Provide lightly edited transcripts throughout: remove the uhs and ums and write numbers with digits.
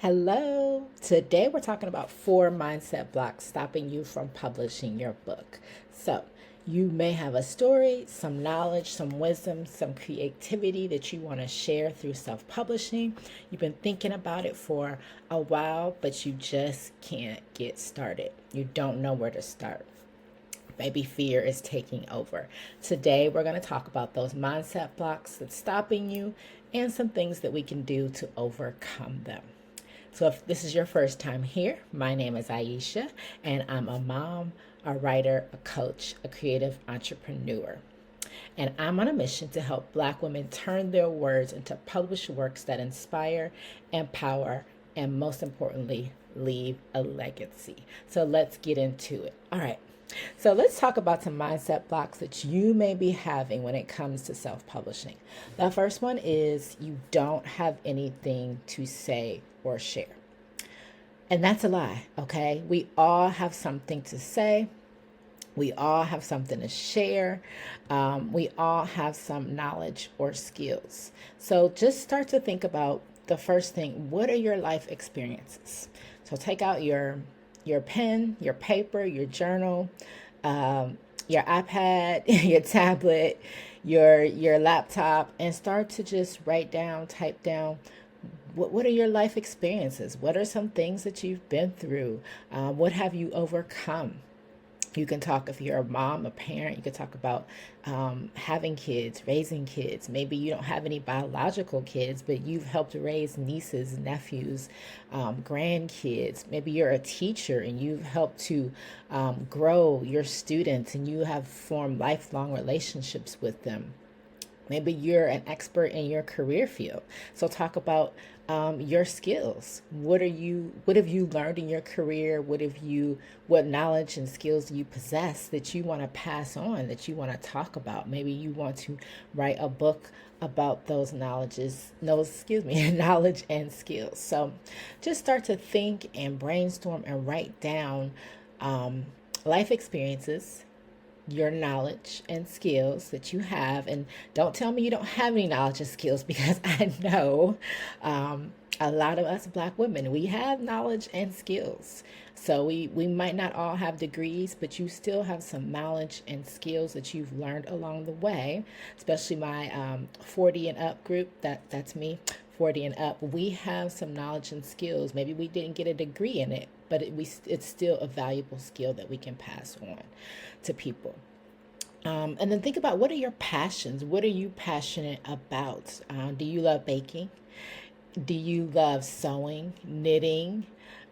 Hello. Today we're talking about 4 mindset blocks stopping you from publishing your book. So, you may have a story, some knowledge, some wisdom, some creativity that you want to share through self publishing. You've been thinking about it for a while, but you just can't get started. You don't know where to start. Maybe fear is taking over. Today, we're going to talk about those mindset blocks that's stopping you and some things that we can do to overcome them. So, if this is your first time here, my name is Aisha, and I'm a mom, a writer, a coach, a creative entrepreneur. And I'm on a mission to help Black women turn their words into published works that inspire, empower, and most importantly, leave a legacy. So, let's get into it. All right. So let's talk about some mindset blocks that you may be having when it comes to self-publishing. The first one is you don't have anything to say or share. And that's a lie, okay? We all have something to say. We all have something to share. We all have some knowledge or skills. So just start to think about the first thing. What are your life experiences? So take out your pen, your paper, your journal, your iPad, your tablet, your laptop, and start to just write down, type down. What are your life experiences? What are some things that you've been through? What have you overcome? You can talk, if you're a mom, a parent, you can talk about having kids, raising kids. Maybe you don't have any biological kids, but you've helped raise nieces, nephews, grandkids. Maybe you're a teacher and you've helped to grow your students and you have formed lifelong relationships with them. Maybe you're an expert in your career field. So talk about your skills. What have you learned in your career? What knowledge and skills do you possess that you want to pass on, that you want to talk about? Maybe you want to write a book about those knowledge and skills. So just start to think and brainstorm and write down life experiences, your knowledge and skills that you have. And don't tell me you don't have any knowledge and skills, because I know a lot of us Black women, we have knowledge and skills. So we might not all have degrees, but you still have some knowledge and skills that you've learned along the way, especially my 40 and up group. That's me. 40 and up, we have some knowledge and skills. Maybe we didn't get a degree in it, but it's still a valuable skill that we can pass on to people. And then think about, what are your passions? What are you passionate about? Do you love baking? Do you love sewing, knitting?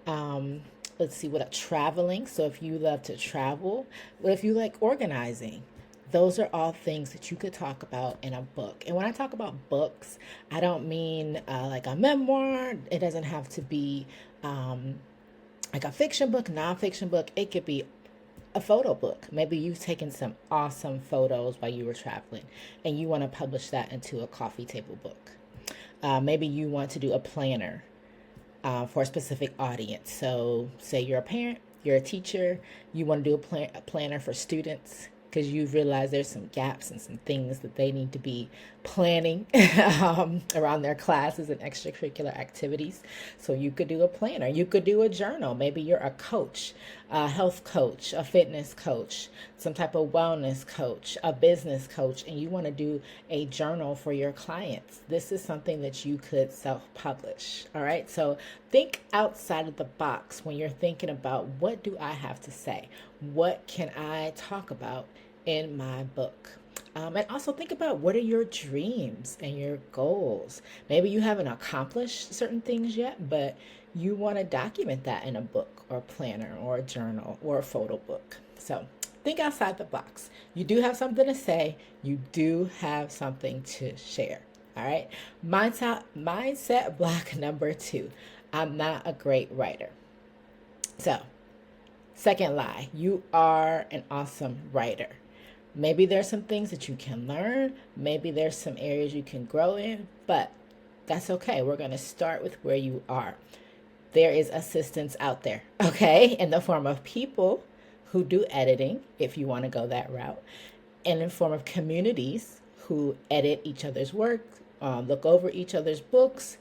Let's see, traveling. So if you love to travel, what if you like organizing? Those are all things that you could talk about in a book. And when I talk about books, I don't mean like a memoir. It doesn't have to be like a fiction book, nonfiction book. It could be a photo book. Maybe you've taken some awesome photos while you were traveling and you want to publish that into a coffee table book. Maybe you want to do a planner for a specific audience. So say you're a parent, you're a teacher, you want to do a planner for students, because you realize there's some gaps and some things that they need to be planning around their classes and extracurricular activities. So you could do a planner. You could do a journal. Maybe you're a coach, a health coach, a fitness coach, some type of wellness coach, a business coach, and you want to do a journal for your clients. This is something that you could self-publish. All right. So think outside of the box when you're thinking about, what do I have to say? What can I talk about in my book? And also think about, what are your dreams and your goals? Maybe you haven't accomplished certain things yet, but you want to document that in a book or a planner or a journal or a photo book. So think outside the box. You do have something to say. You do have something to share. All right. Mindset block number 2. I'm not a great writer. So, second lie, you are an awesome writer. Maybe there's some things that you can learn. Maybe there's some areas you can grow in, but that's okay. We're going to start with where you are. There is assistance out there, okay, in the form of people who do editing, if you want to go that route, and in form of communities who edit each other's work, look over each other's books,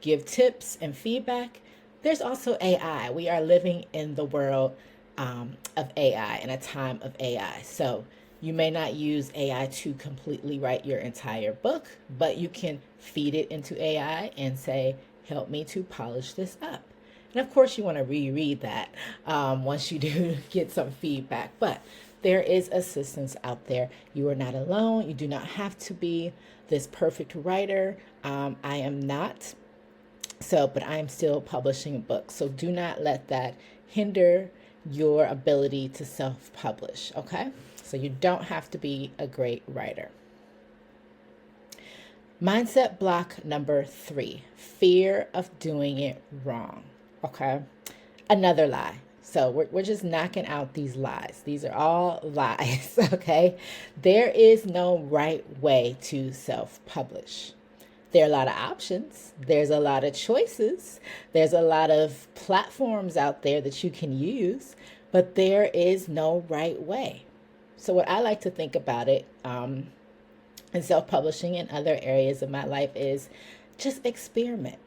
give tips and feedback. there's also AI. We are living in the world of AI, in a time of AI. So you may not use AI to completely write your entire book, but you can feed it into AI and say, help me to polish this up. And of course, you want to reread that once you do get some feedback. But there is assistance out there. You are not alone. You do not have to be this perfect writer. I am not. So, but I am still publishing books. So do not let that hinder your ability to self publish. Okay. So you don't have to be a great writer. Mindset block number 3, fear of doing it wrong. Okay. Another lie. So we're just knocking out these lies. These are all lies. Okay. There is no right way to self publish. There are a lot of options. There's a lot of choices. There's a lot of platforms out there that you can use, but there is no right way. So what I like to think about it in self-publishing and other areas of my life is just experiment.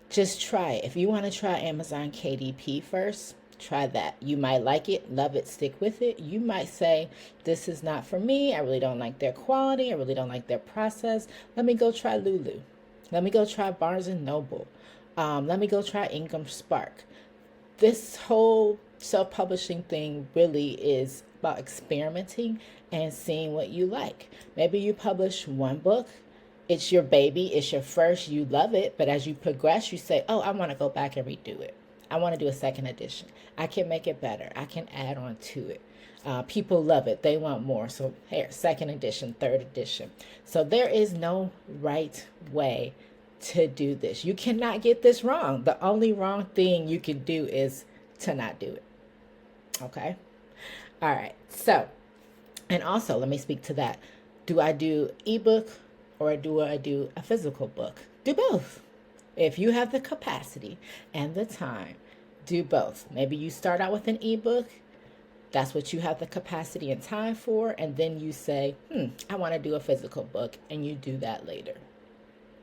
Just try it. If you want to try Amazon KDP first, try that. You might like it, love it, stick with it. You might say, this is not for me. I really don't like their quality. I really don't like their process. Let me go try Lulu. Let me go try Barnes and Noble. Let me go try Ingram Spark. This whole self-publishing thing really is about experimenting and seeing what you like. Maybe you publish one book. It's your baby. It's your first. You love it. But as you progress, you say, oh, I want to go back and redo it. I want to do a second edition. I can make it better. I can add on to it. People love it. They want more. So here, second edition, third edition. So there is no right way to do this. You cannot get this wrong. The only wrong thing you can do is to not do it. Okay. All right. So, and also let me speak to that. Do I do ebook or do I do a physical book? Do both. If you have the capacity and the time, do both. Maybe you start out with an ebook. That's what you have the capacity and time for. And then you say, I want to do a physical book. And you do that later.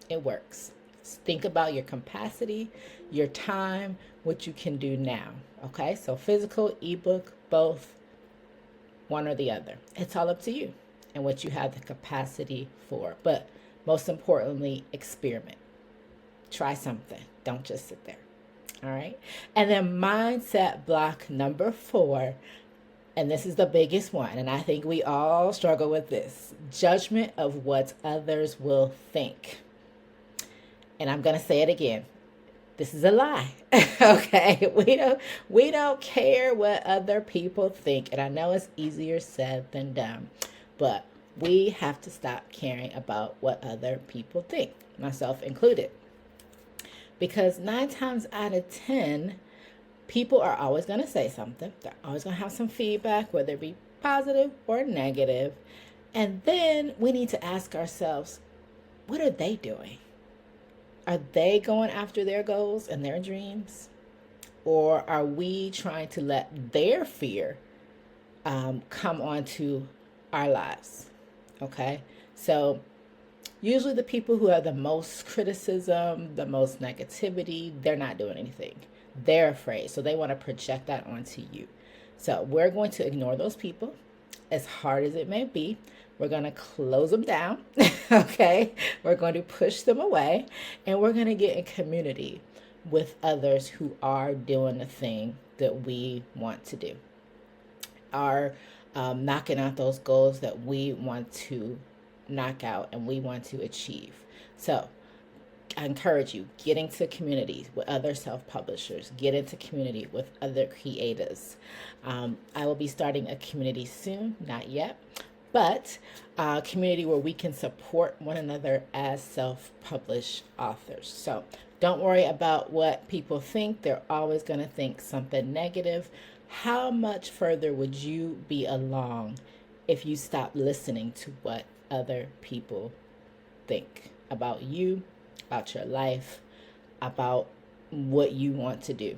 It works. Think about your capacity, your time, what you can do now. Okay, so physical, ebook, both, one or the other. It's all up to you and what you have the capacity for. But most importantly, experiment. Try something. Don't just sit there. All right. And then mindset block number 4. And this is the biggest one. And I think we all struggle with this. Judgment of what others will think. And I'm going to say it again. This is a lie. Okay. We don't care what other people think. And I know it's easier said than done. But we have to stop caring about what other people think, myself included. Because 9 times out of 10, people are always going to say something. They're always going to have some feedback, whether it be positive or negative. And then we need to ask ourselves, what are they doing? Are they going after their goals and their dreams? Or are we trying to let their fear come onto our lives? Okay, so usually the people who have the most criticism, the most negativity, they're not doing anything. They're afraid. So they want to project that onto you. So we're going to ignore those people as hard as it may be. We're going to close them down. Okay. We're going to push them away. And we're going to get in community with others who are doing the thing that we want to do. Are knocking out those goals that we want to knock out and we want to achieve. So I encourage you, get into communities with other self-publishers, get into community with other creators. I will be starting a community soon, not yet, but a community where we can support one another as self-published authors. So don't worry about what people think. They're always going to think something negative. How much further would you be along if you stopped listening to what other people think about you, about your life, about what you want to do?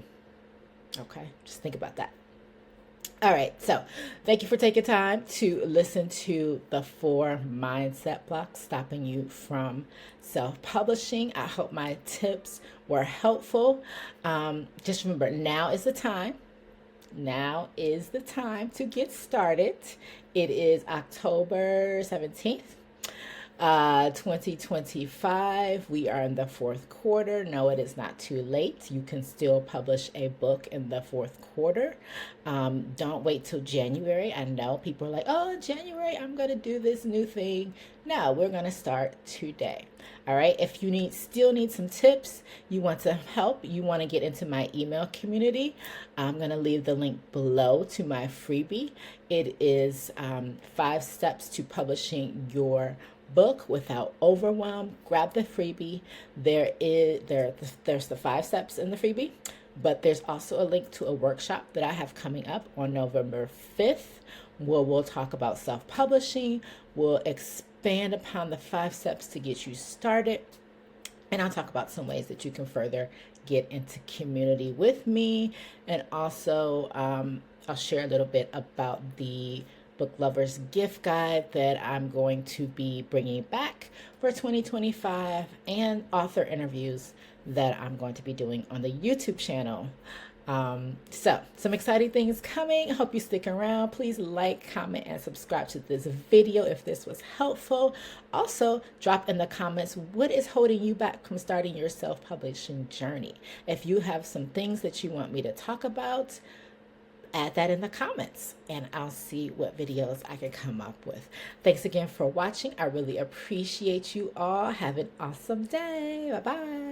Okay, just think about that. All right, so thank you for taking time to listen to the 4 mindset blocks stopping you from self publishing. I hope my tips were helpful. Just remember, now is the time. Now is the time to get started. It is October 17th. 2025. We are in the fourth quarter. No, it is not too late. You can still publish a book in the fourth quarter. Don't wait till January. I know people are like, oh, January, I'm going to do this new thing. No, we're going to start today. All right. If you still need some tips, you want to help, you want to get into my email community, I'm going to leave the link below to my freebie. It is 5 steps to publishing your book without overwhelm. Grab the freebie. There's the 5 steps in the freebie, but there's also a link to a workshop that I have coming up on November 5th, where we'll talk about self-publishing. We'll expand upon the 5 steps to get you started, and I'll talk about some ways that you can further get into community with me. And also, I'll share a little bit about the book lovers gift guide that I'm going to be bringing back for 2025, and author interviews that I'm going to be doing on the YouTube channel. So some exciting things coming. Hope you stick around. Please like, comment, and subscribe to this video if this was helpful. Also, drop in the comments what is holding you back from starting your self-publishing journey. If you have some things that you want me to talk about, add that in the comments and I'll see what videos I can come up with. Thanks again for watching. I really appreciate you all. Have an awesome day. Bye-bye.